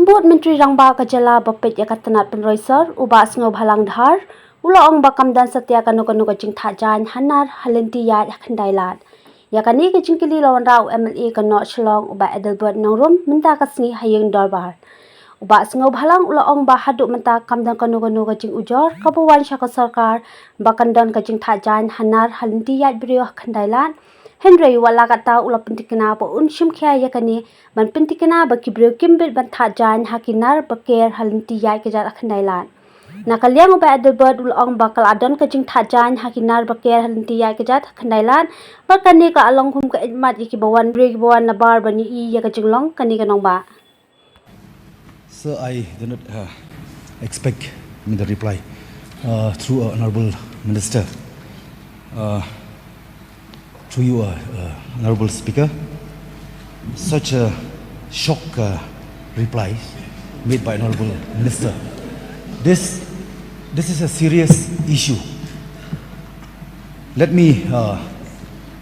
Embut Menteri Rangba Kajala Bapet Yakatanat Penroisar Uba Sniawbhalang Dhar Ula Ong Bakam dan Setia Kanu Kajing Tajan Hanar Halenti Yat Khyndai Lat Yakani Kajing Kili Lawan Rau MLA Kanok Shlong Uba Edelbert Nongrum Minta Kasni Hayeng Dorbar Uba Sniawbhalang Ula Ong Bahaduk Minta Kamdan Kanu Kajing Ujor Kabuwan Syaka Sarkar Bakandan Kajing Tajan Hanar Halenti Yat Beriuh Khyndai Lat Henry wala kata ula pentikena po unshim kya yakani man pentikena baki brio kimbit ban tajan hakinar baker halinti yai kejar Khyndai Lat nakaliang uba Edelbert ula ong bakal adon kajing tajan hakinar baker halinti yai kejar Khyndai Lat bakani ka along hum ka idmat ikibawan nabar bani I yakajing long kani kanong ba. So I do not expect the reply through Honorable Minister. To you, Honorable Speaker, such a shock reply made by Honorable Minister. This is a serious issue. Let me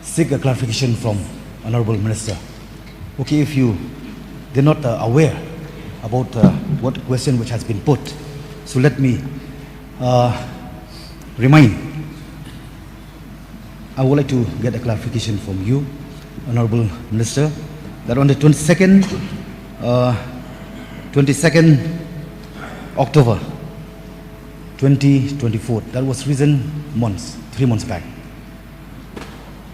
seek a clarification from Honorable Minister. Okay, if you they're not aware about what question which has been put, so let me remind. I would like to get a clarification from you, Honorable Minister, that on the 22nd October 2024, that was recent months, 3 months back,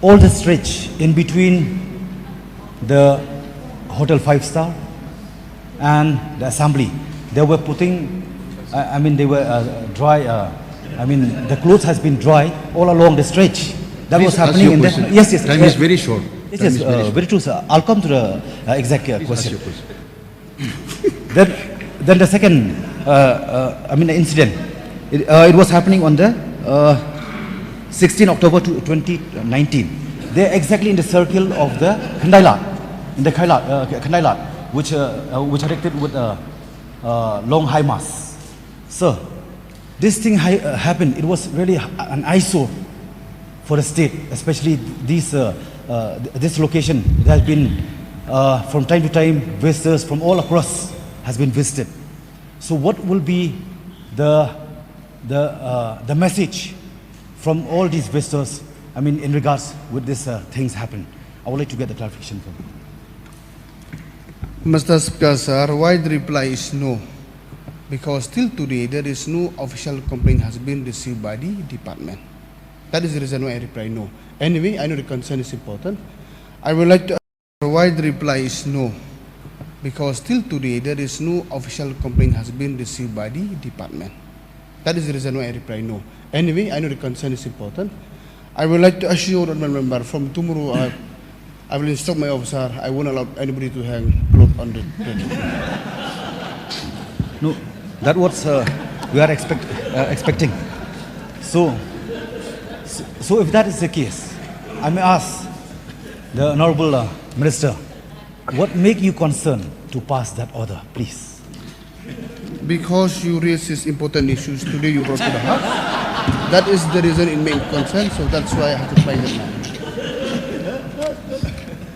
all the stretch in between the Hotel 5-star and the assembly, they were putting, they were dry, the clothes has been dry all along the stretch. That Please was happening in that. Yes. Time is very short. Yes, very true, sir. I'll come to the exact question. Then the second, the incident. It was happening on the 16 October 2019. They're exactly in the circle of the Khyndai Lat, Khyndai Lat, which erected with a long high mass. Sir, this thing happened. It was really an eyesore for the state, especially this location. It has been from time to time visitors from all across has been visited. So what will be the message from all these visitors? In regards with these things happen. I would like to get the clarification from you. Mr. Speaker, sir, why the reply is no? Because till today there is no official complaint has been received by the department. That is the reason why I reply no. Anyway, I know the concern is important. I would like to ask why the reply is no. Because till today there is no official complaint has been received by the department. That is the reason why I reply no. Anyway, I know the concern is important. I would like to assure the member from tomorrow I will instruct my officer. I won't allow anybody to hang clothes on the No, that was we are expecting. So if that is the case, I may ask the Honorable Minister, what make you concerned to pass that order, please? Because you raise these important issues today you brought to the House. That is the reason it made concern, so that's why I have to play that now.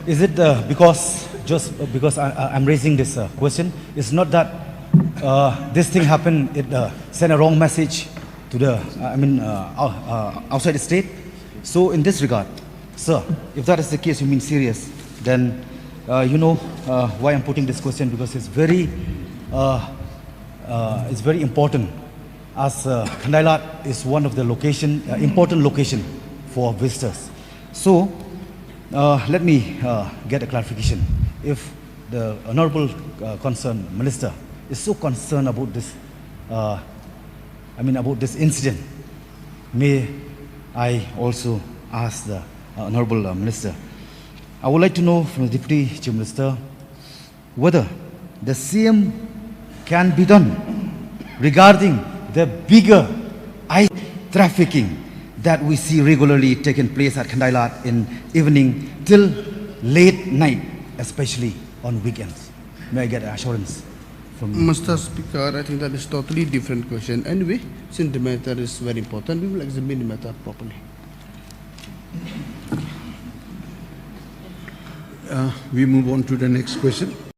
Is it because I'm raising this question? It's not that this thing happened, it sent a wrong message to the, outside the state. So in this regard, sir, if that is the case, you mean serious, then you know why I'm putting this question, because it's very important, as Khyndai Lat is one of the important location for visitors. So let me get a clarification. If the Honorable concerned Minister is so concerned about this, about this incident, may I also ask the Honorable Minister. I would like to know from the Deputy Chief Minister whether the CM can be done regarding the bigger eye trafficking that we see regularly taking place at Khyndai Lat in evening till late night, especially on weekends. May I get assurance from you? Mr. Speaker, I think that is totally different question. Anyway, since the matter is very important, we will examine the matter properly. We move on to the next question.